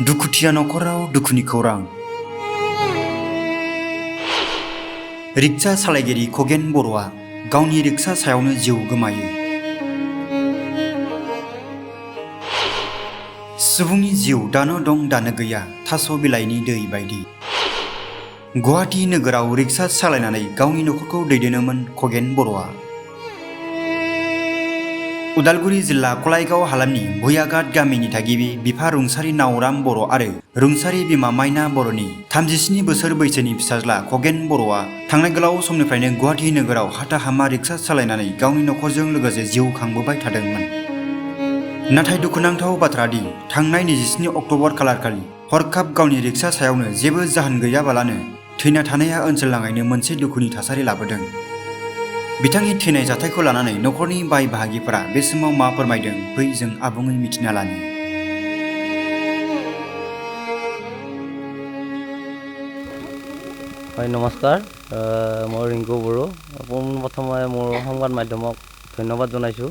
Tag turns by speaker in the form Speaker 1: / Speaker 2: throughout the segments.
Speaker 1: दुखुथिया नखराव दुखुनि खौरां। रिक्सा सालायगिरि खगेन बर'आ गावनि रिक्सा सायावनो जिउ गोमायो। सुबुंनि जिउ दानो दं दानो गैया थास' बिलाइनि दै बायदि। गुवाहाटी नोगोराव रिक्सा सालायनानै गावनि नखरखौ दैदेनोमोन खगेन बर'आ। उदालगुरि जिल्ला कलाइगाव हालामनि भुयाघाट गामिनि थागिबि बिफा रुंसारि नावराम बर' आरो रुंसारि बिमा माइना बर'नि 37 बोसोर बैसोनि फिसाज्ला खगेन बर'आ थांनाय गोलाव समनिफ्रायनो गुवाहाटी नोगोराव हाथा हामा रिक्सा सालायनानै गावनि नखरजों लोगोसे जिउ खांबोबाय थादोंमोन। नाथाय दुखुनांथाव बाथ्रा दि थांनाय 27 अक्ट'बर खालारखालि हरखाब गावनि रिक्सा सायावनो जेबो जाहोन गैयाबालानो थैना थानाया ओनसोल नाङैनो मोनसे दुखुनि थासारि लाबोदों। बिथांनि थैनाय जाथायखौ लानानै नखरनि बाय बाहागिफोरा बे समाव मा फोरमायदों फै जों आबुङै मिथिना लानि।
Speaker 2: नमस्कार, मैं रिंकू बड़ो प्रथमे मोर संबाद माध्यमक धन्यवाद जानाइछो।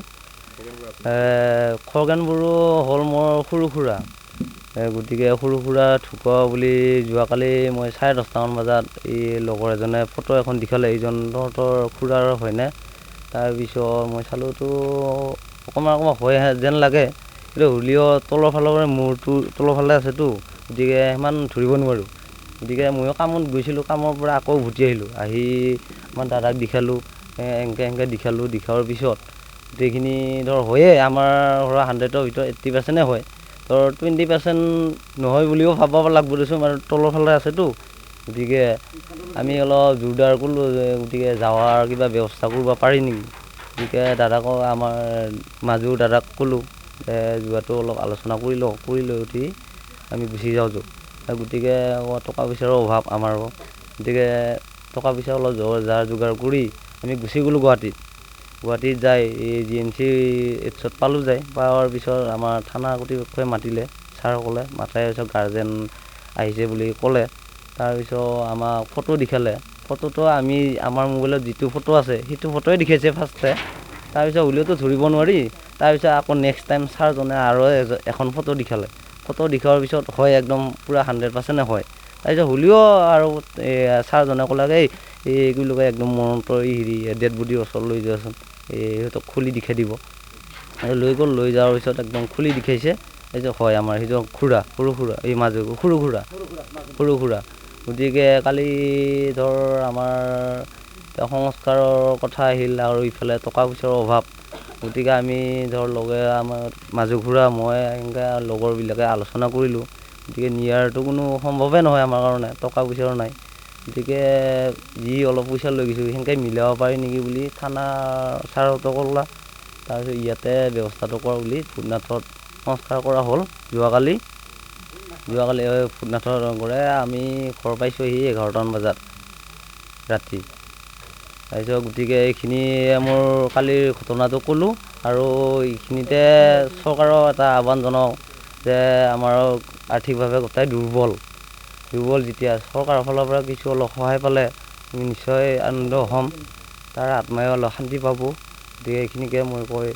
Speaker 2: खगेन बड़ो हल मोर सरू खुरा, गतिके सरू खुरा ढुका बुली जोवाकाली मैं 10:30 मान बजात लगर एजने फटो एखन दिखाले एजन तहतर खुरार हयने। तार पिছত मैं चालो तो अकमान हय जेन लागे, किन्तु हलिओ तলৰ फाলৰ मूरটো तলৰ फाলে আছে तो गतिके इमान धरिब নোৱাৰো। गतिके ময়ো কামত গৈছিলোঁ, কামৰ পৰা আকৌ উভতি আহিলোঁ। আহি আমাৰ দাদাক দেখালোঁ, এনেকৈ দেখালোঁ। দেখাৰ পিছত গোটেইখিনি ধৰ হয়ে আমাৰ ধৰা 100ৰ ভিতৰত 80% হয়, ধৰ 20% নহয় বুলিও ভাব লাগিব দেচোন, আৰু তলৰ ফালে আছেতো। গতিকে আমি অলপ জোৰদাৰ কৰিলোঁ যে গতিকে যাৱাৰ কিবা ব্যৱস্থা কৰিব পাৰি নেকি। গতিকে দাদাক আমাৰ মাজুৰ দাদাক ক'লোঁ যে যোৱাটো অলপ আলোচনা কৰি লওঁ, কৰি লৈ উঠি আমি গুচি যাওঁ। গতিকে টকা পইচাৰো অভাৱ আমাৰ, গতিকে টকা পইচা অলপ যাৰ যোগাৰ কৰি আমি গুচি গ'লোঁ গুৱাহাটীত যাই এই GMC এইচত পালোঁ। যায় পোৱাৰ পিছত আমাৰ থানা কৰ্তৃপক্ষই মাতিলে, ছাৰসকলে মাতাৰ পিছত গাৰ্জেন আহিছে বুলি ক'লে। তাৰপিছত আমাক ফটো দেখালে। ফটোটো আমি আমাৰ মোবাইলত যিটো ফটো আছে সেইটো ফটোৱে দেখাইছে ফাৰ্ষ্টে। তাৰপিছত হ'লেওতো ধৰিব নোৱাৰি। তাৰপিছত আকৌ নেক্সট টাইম ছাৰজনে আৰু এখন ফটো দেখালে। ফটো দেখাৰ পিছত হয় একদম পূৰা 100% হয়। তাৰপিছত হ'লেও আৰু ছাৰজনে ক'লে এই কি বুলি কয় একদম মৰণটো হেৰি ডেড বডিৰ ওচৰত লৈ যোৱাচোন, সিহঁতক খুলি দেখাই দিব। লৈ গ'ল, লৈ যোৱাৰ পিছত একদম খুলি দেখাইছে। তাৰপিছত হয় আমাৰ সেইটো খুৰা, সৰু খুৰা, এই মাজু সৰু খুৰা। গতিকে কালি ধৰ আমাৰ সংস্কাৰৰ কথা আহিল আৰু ইফালে টকা পইচাৰ অভাৱ। গতিকে আমি ধৰ লগে আমাৰ মাজু খুৰা মই এনেকৈ লগৰবিলাকে আলোচনা কৰিলোঁ। গতিকে নিয়াৰটো কোনো সম্ভৱে নহয় আমাৰ কাৰণে, টকা পইচাও নাই। গতিকে যি অলপ পইচা লৈ গৈছোঁ সেনেকৈ মিলাব পাৰি নেকি বুলি থানা ছাৰহঁতক ক'লা। তাৰপিছত ইয়াতে ব্যৱস্থাটো কৰা বুলি ভূটনাথত সংস্কাৰ কৰা হ'ল যোৱাকালি ভূটনাথৰ কৰে আমি ঘৰ পাইছোঁহি 11টামান বজাত ৰাতি। তাৰপিছত গতিকে এইখিনি মোৰ কালিৰ ঘটনাটো ক'লোঁ। আৰু এইখিনিতে চৰকাৰৰ এটা আহ্বান জনাওঁ যে আমাৰ আৰ্থিকভাৱে গোটাই দুৰ্বল যেতিয়া চৰকাৰৰ ফালৰ পৰা কিছু অলপ সহায় পালে আমি নিশ্চয় আনন্দ হ'ম, তাৰ আত্মাই অলপ শান্তি পাব। গতিকে এইখিনিকে মই কৈ